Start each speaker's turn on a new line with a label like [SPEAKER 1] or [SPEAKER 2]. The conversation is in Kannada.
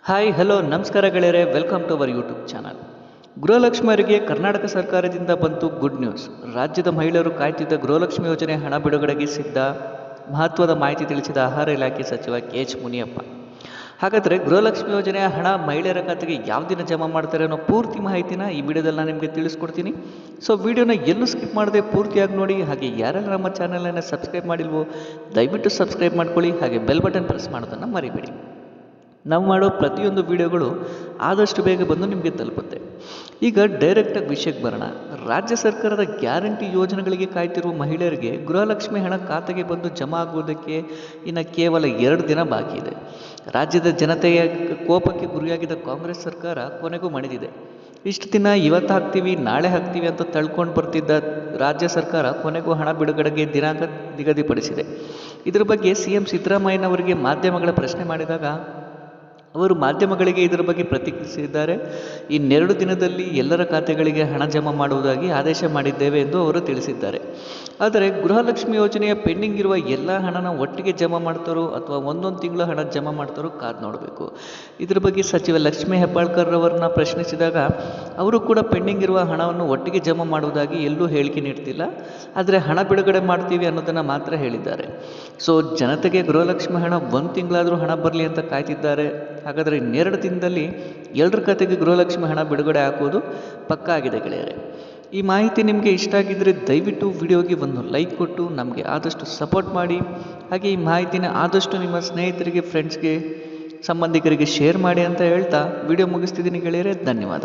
[SPEAKER 1] ಹಾಯ್ ಹಲೋ ನಮಸ್ಕಾರ ಗೆಳೆಯರೆ, welcome to our YouTube channel. ಗೃಹಲಕ್ಷ್ಮಿಯರಿಗೆ ಕರ್ನಾಟಕ ಸರ್ಕಾರದಿಂದ ಬಂತು ಗುಡ್ ನ್ಯೂಸ್. ರಾಜ್ಯದ ಮಹಿಳೆಯರು ಕಾಯ್ತಿದ್ದ ಗೃಹಲಕ್ಷ್ಮಿ ಯೋಜನೆ ಹಣ ಬಿಡುಗಡೆಗೆ ಸಿದ್ಧ. ಮಹತ್ವದ ಮಾಹಿತಿ ತಿಳಿಸಿದ ಆಹಾರ ಇಲಾಖೆ ಸಚಿವ ಕೆ.ಎಚ್. ಮುನಿಯಪ್ಪ. ಹಾಗಾದರೆ ಗೃಹಲಕ್ಷ್ಮಿ ಯೋಜನೆಯ ಹಣ ಮಹಿಳೆಯರ ಖಾತೆಗೆ ಯಾವ ದಿನ ಜಮಾ ಮಾಡ್ತಾರೆ ಅನ್ನೋ ಪೂರ್ತಿ ಮಾಹಿತಿನ ಈ ವಿಡಿಯೋದಲ್ಲಿ ನಾನು ನಿಮಗೆ ತಿಳಿಸ್ಕೊಡ್ತೀನಿ. ಸೊ ವಿಡಿಯೋನ ಎಲ್ಲೂ ಸ್ಕಿಪ್ ಮಾಡದೆ ಪೂರ್ತಿಯಾಗಿ ನೋಡಿ. ಹಾಗೆ ಯಾರೆಲ್ಲ ನಮ್ಮ ಚಾನಲನ್ನು ಸಬ್ಸ್ಕ್ರೈಬ್ ಮಾಡಿಲ್ವೋ ದಯವಿಟ್ಟು ಸಬ್ಸ್ಕ್ರೈಬ್ ಮಾಡ್ಕೊಳ್ಳಿ. ಹಾಗೆ ಬೆಲ್ ಬಟನ್ ಪ್ರೆಸ್ ಮಾಡೋದನ್ನು ಮರಿಬೇಡಿ. ನಾವು ಮಾಡೋ ಪ್ರತಿಯೊಂದು ವಿಡಿಯೋಗಳು ಆದಷ್ಟು ಬೇಗ ಬಂದು ನಿಮಗೆ ತಲುಪುತ್ತೆ. ಈಗ ಡೈರೆಕ್ಟಾಗಿ ವಿಷಯಕ್ಕೆ ಬರೋಣ. ರಾಜ್ಯ ಸರ್ಕಾರದ ಗ್ಯಾರಂಟಿ ಯೋಜನೆಗಳಿಗೆ ಕಾಯ್ತಿರುವ ಮಹಿಳೆಯರಿಗೆ ಗೃಹಲಕ್ಷ್ಮಿ ಹಣ ಖಾತೆಗೆ ಬಂದು ಜಮಾ ಆಗುವುದಕ್ಕೆ ಇನ್ನು ಕೇವಲ 2 ದಿನ ಬಾಕಿ ಇದೆ. ರಾಜ್ಯದ ಜನತೆಯ ಕೋಪಕ್ಕೆ ಗುರಿಯಾಗಿದ್ದ ಕಾಂಗ್ರೆಸ್ ಸರ್ಕಾರ ಕೊನೆಗೂ ಮಣಿದಿದೆ. ಇಷ್ಟು ದಿನ ಇವತ್ತು ಹಾಕ್ತೀವಿ ನಾಳೆ ಹಾಕ್ತೀವಿ ಅಂತ ತಳ್ಕೊಂಡು ಬರ್ತಿದ್ದ ರಾಜ್ಯ ಸರ್ಕಾರ ಕೊನೆಗೂ ಹಣ ಬಿಡುಗಡೆಗೆ ದಿನಾಂಕ ನಿಗದಿಪಡಿಸಿದೆ. ಇದರ ಬಗ್ಗೆ CM ಸಿದ್ದರಾಮಯ್ಯನವರಿಗೆ ಮಾಧ್ಯಮಗಳ ಪ್ರಶ್ನೆ ಮಾಡಿದಾಗ ಅವರು ಮಾಧ್ಯಮಗಳಿಗೆ ಇದರ ಬಗ್ಗೆ ಪ್ರತಿಕ್ರಿಯಿಸಿದ್ದಾರೆ. ಇನ್ನೆರಡು ದಿನದಲ್ಲಿ ಎಲ್ಲರ ಖಾತೆಗಳಿಗೆ ಹಣ ಜಮಾ ಮಾಡುವುದಾಗಿ ಆದೇಶ ಮಾಡಿದ್ದೇವೆ ಎಂದು ಅವರು ತಿಳಿಸಿದ್ದಾರೆ. ಆದರೆ ಗೃಹಲಕ್ಷ್ಮಿ ಯೋಜನೆಯ ಪೆಂಡಿಂಗ್ ಇರುವ ಎಲ್ಲ ಹಣನ ಒಟ್ಟಿಗೆ ಜಮಾ ಮಾಡ್ತಾರೋ ಅಥವಾ ಒಂದೊಂದು ತಿಂಗಳ ಹಣ ಜಮಾ ಮಾಡ್ತಾರೋ ಕಾದು ನೋಡಬೇಕು. ಇದರ ಬಗ್ಗೆ ಸಚಿವ ಲಕ್ಷ್ಮೀ ಹೆಬ್ಬಾಳ್ಕರ್ ಅವರನ್ನ ಪ್ರಶ್ನಿಸಿದಾಗ ಅವರು ಕೂಡ ಪೆಂಡಿಂಗ್ ಇರುವ ಹಣವನ್ನು ಒಟ್ಟಿಗೆ ಜಮಾ ಮಾಡುವುದಾಗಿ ಎಲ್ಲೂ ಹೇಳಿಕೆ ನೀಡ್ತಿಲ್ಲ, ಆದರೆ ಹಣ ಬಿಡುಗಡೆ ಮಾಡ್ತೀವಿ ಅನ್ನೋದನ್ನು ಮಾತ್ರ ಹೇಳಿದ್ದಾರೆ. ಸೊ ಜನತೆಗೆ ಗೃಹಲಕ್ಷ್ಮಿ ಹಣ 1 ತಿಂಗಳಾದರೂ ಹಣ ಬರಲಿ ಅಂತ ಕಾಯ್ತಿದ್ದಾರೆ. ಹಾಗಾದರೆ ಇನ್ನೆರಡು ದಿನದಲ್ಲಿ ಎಲ್ಲರ ಖಾತೆಗೆ ಗೃಹಲಕ್ಷ್ಮಿ ಹಣ ಬಿಡುಗಡೆ ಹಾಕೋದು ಪಕ್ಕಾ ಆಗಿದೆ ಗೆಳೆಯರೆ. ಈ ಮಾಹಿತಿ ನಿಮಗೆ ಇಷ್ಟ ಆಗಿದ್ದರೆ ದಯವಿಟ್ಟು ವಿಡಿಯೋಗೆ ಒಂದು ಲೈಕ್ ಕೊಟ್ಟು ನಮಗೆ ಆದಷ್ಟು ಸಪೋರ್ಟ್ ಮಾಡಿ. ಹಾಗೆ ಈ ಮಾಹಿತಿನ ಆದಷ್ಟು ನಿಮ್ಮ ಸ್ನೇಹಿತರಿಗೆ, ಫ್ರೆಂಡ್ಸ್ಗೆ, ಸಂಬಂಧಿಕರಿಗೆ ಶೇರ್ ಮಾಡಿ ಅಂತ ಹೇಳ್ತಾ ವಿಡಿಯೋ ಮುಗಿಸ್ತಿದ್ದೀನಿ ಗೆಳೆಯರೆ. ಧನ್ಯವಾದ.